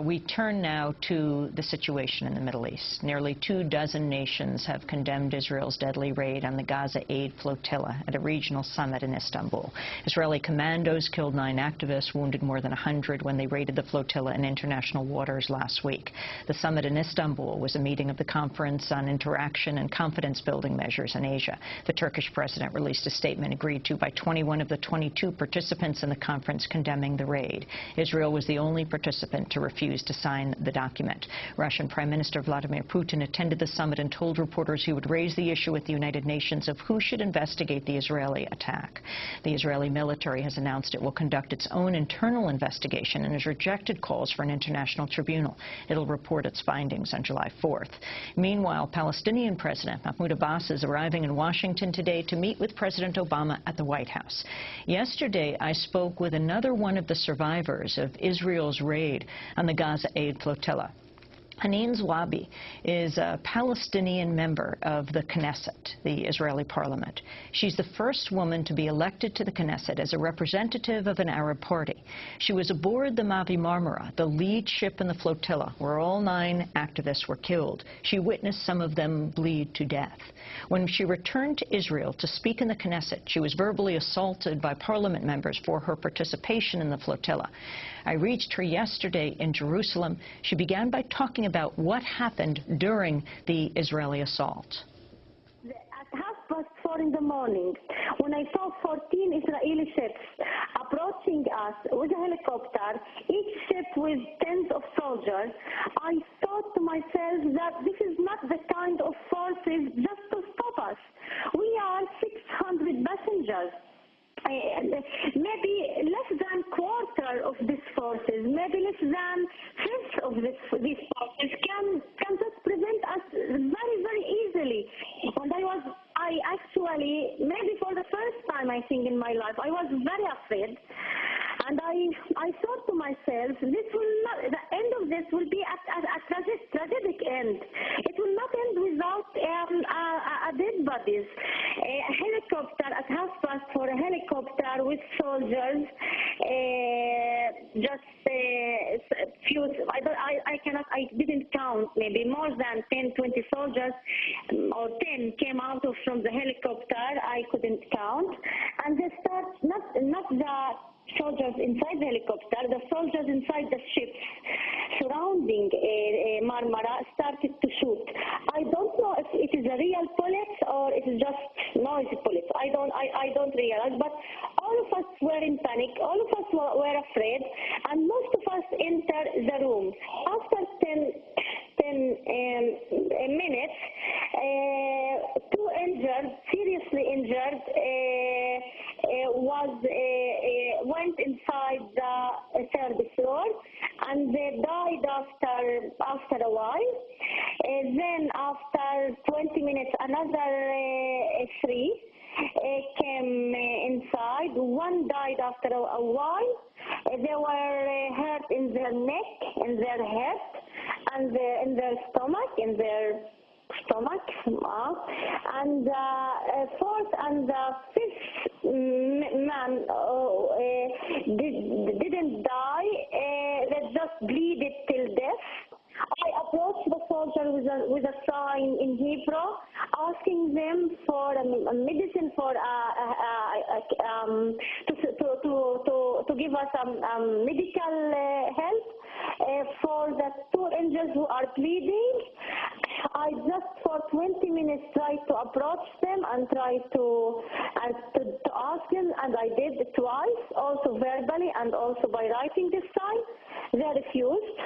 We turn now to the situation in the Middle East. Nearly 24 nations have condemned Israel's deadly raid on the Gaza aid flotilla at a regional summit in Istanbul. Israeli commandos killed 9 activists, wounded more than 100 when they raided the flotilla in international waters last week. The summit in Istanbul was a meeting of the Conference on Interaction and Confidence-Building Measures in Asia. The Turkish president released a statement agreed to by 21 of the 22 participants in the conference condemning the raid. Israel was the only participant to refuse to sign the document. Russian Prime Minister Vladimir Putin attended the summit and told reporters he would raise the issue at the United Nations of who should investigate the Israeli attack. The Israeli military has announced it will conduct its own internal investigation and has rejected calls for an international tribunal. It'll report its findings on July 4th. Meanwhile, Palestinian President Mahmoud Abbas is arriving in Washington today to meet with President Obama at the White House. Yesterday, I spoke with another one of the survivors of Israel's raid on the Gaza aid flotilla. Hanin Zoabi is a Palestinian member of the Knesset, the Israeli parliament. She's the first woman to be elected to the Knesset as a representative of an Arab party. She was aboard the Mavi Marmara, the lead ship in the flotilla, where all 9 activists were killed. She witnessed some of them bleed to death. When she returned to Israel to speak in the Knesset, she was verbally assaulted by parliament members for her participation in the flotilla. I reached her yesterday in Jerusalem. She began by talking about what happened during the Israeli assault. At 4:30 in the morning, when I saw 14 Israeli ships approaching us with a helicopter, each ship with tens of soldiers, I thought to myself that this is not the kind of forces just to stop us. We are 600 passengers. Maybe less than quarter of these forces, maybe less than fifth of these forces can just prevent us very, very easily. And I actually, maybe for the first time I think in my life, I was very afraid. And I thought to myself, this will not, the end of this will be a tragic end. It will not end without dead bodies. A helicopter at 4:30 for a helicopter with soldiers, just few, I didn't count, maybe more than 10, 20 soldiers or 10 came out from the helicopter. I couldn't count. And they start, not the soldiers inside the helicopter, the soldiers inside the ships surrounding Marmara started to shoot. I don't know if it is a real bullets or it is just noisy bullets. I don't realize, but all of us were in panic, all of us were afraid, and most of us entered the room. After 10 minutes, 2 injured, seriously injured, went inside the third floor, and they died after a while. Then after 20 minutes, another 3 came inside. 1 died after a while. They were hurt in their neck, in their head, and in their stomach, and the 4th and the 5th man didn't die. They just bleeded till death. I approached the soldier with a sign in Hebrew, asking them for a medicine for to give us medical help for the 2 injured who are bleeding. I just for 20 minutes tried to approach them and tried to ask them, and I did twice, also verbally and also by writing this sign. They refused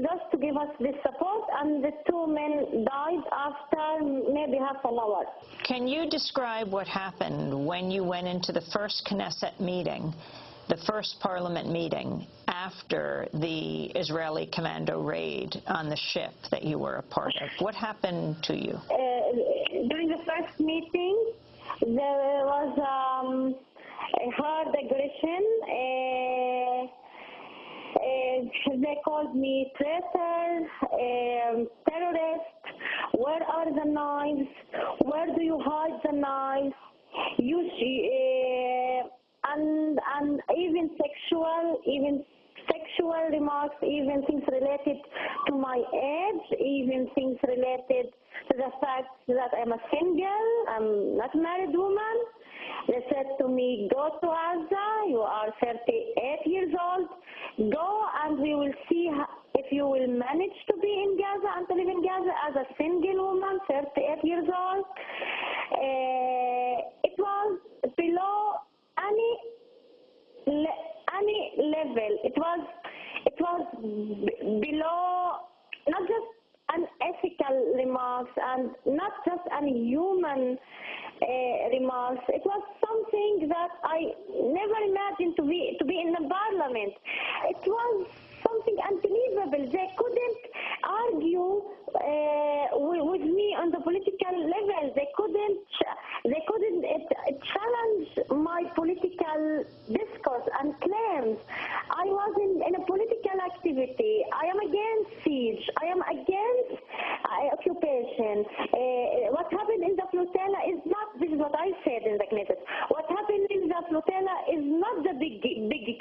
just to give us this support, and the 2 men died after maybe half an hour. Can you describe what happened when you went into the first Knesset meeting, the first parliament meeting, after the Israeli commando raid on the ship that you were a part of? What happened to you? During the first meeting, there was a hard aggression. They called me traitor, terrorist. Where are the knives? Where do you hide the knives? And even sexual sexual remarks, even things related to my age, even things related to the fact that I'm a single, I'm not a married woman. They said to me, go to Gaza, you are 38 years old, go and we will see if you will manage to be in Gaza and to live in Gaza as a single woman, 38 years old. It was below any level. It was below not just unethical remarks and not just unhuman remarks. It was something that I never imagined to be in the parliament. It was something unbelievable. They couldn't argue with me on the political level. They couldn't challenge my political discourse and claims. I was in a political activity. I am against siege. I am against occupation. What happened in the Flotilla is not, this is what I said in the Knesset, what happened in the Flotilla is not the big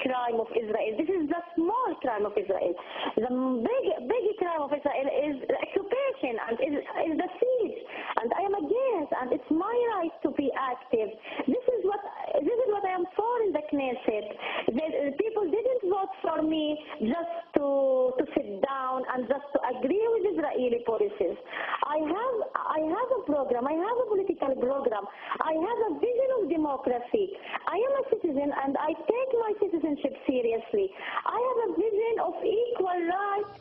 crime of Israel. This is the small crime of Israel. The big crime of Israel is the occupation and is the siege. And I am against, and it's my right to be active. This is what I am for in the Knesset. The people didn't vote for me just to sit down and just to agree with Israeli policies. I have a program. I have a political program. I have a vision of democracy. I am a citizen and I take my citizenship seriously. I have a vision of equal rights